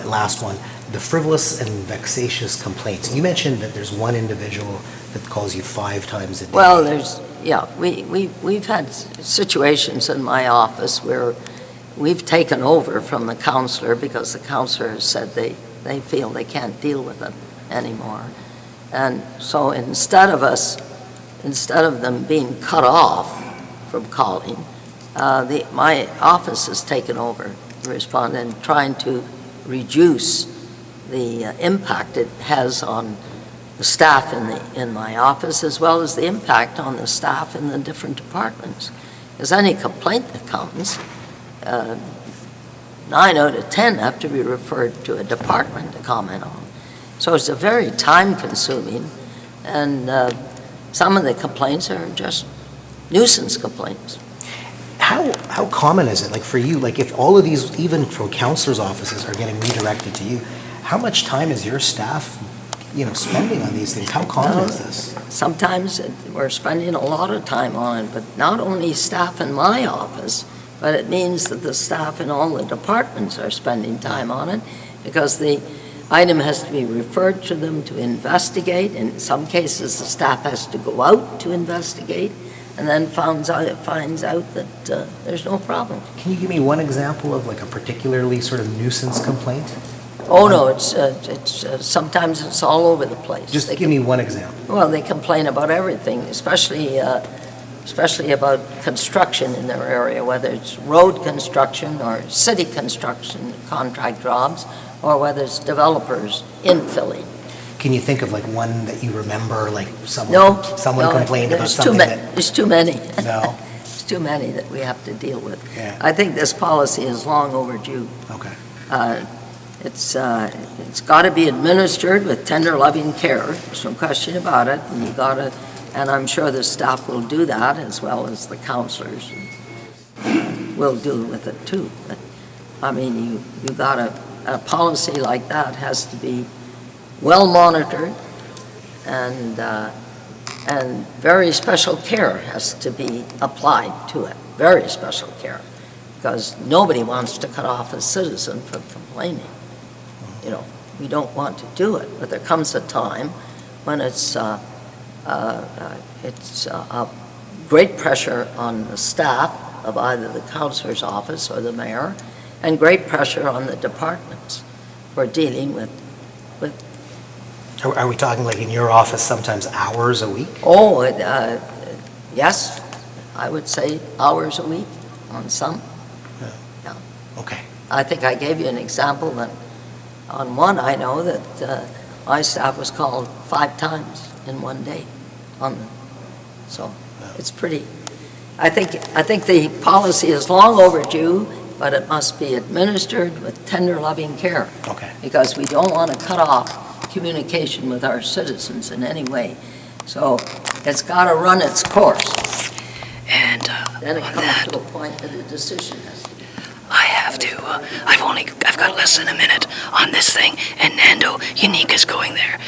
Last one, the frivolous and vexatious complaints. You mentioned that there's one individual that calls you 5 times a day. Well, we've had situations in my office where we've taken over from the councillor because the councillor has said they feel they can't deal with it anymore. And so instead of them being cut off from calling, my office has taken over to respond and trying to reduce the impact it has on the staff in my office, as well as the impact on the staff in the different departments. Because any complaint that comes, 9 out of 10 have to be referred to a department to comment on. So it's a very time-consuming, and some of the complaints are just nuisance complaints. How common is it, like for you, like if all of these, even from councillors' offices, are getting redirected to you, how much time is your staff, spending on these things? How common is this? Sometimes we're spending a lot of time on it, but not only staff in my office, but it means that the staff in all the departments are spending time on it, because the item has to be referred to them to investigate. In some cases, the staff has to go out to investigate, and then finds out that there's no problem. Can you give me one example of like a particularly sort of nuisance complaint? Oh no, it's sometimes it's all over the place. Just give me one example. Well, they complain about everything, especially about construction in their area, whether it's road construction or city construction contract jobs, or whether it's developers infilling. Can you think of like one that you remember, like someone complained about something There's too many. No? There's too many that we have to deal with. Yeah. I think this policy is long overdue. Okay. It's got to be administered with tender, loving care. There's no question about it. And I'm sure the staff will do that, as well as the councillors will do with it too. But, I mean, you got a policy like that has to be well monitored, and very special care has to be applied to it. Very special care, because nobody wants to cut off a citizen from complaining. We don't want to do it, but there comes a time when it's great pressure on the staff of either the councillor's office or the mayor, and great pressure on the departments for dealing with. Are we talking like in your office sometimes hours a week? Oh, yes, I would say hours a week on some. Yeah. Okay. I think I gave you an example that on one I know that my staff was called 5 times in one day so it's pretty. I think the policy is long overdue, but it must be administered with tender, loving care. Okay. Because we don't want to cut off communication with our citizens in any way. So it's got to run its course. And then it comes to a point that a decision has to be. I have to. I've got less than a minute on this thing, and Nando Unique is going there.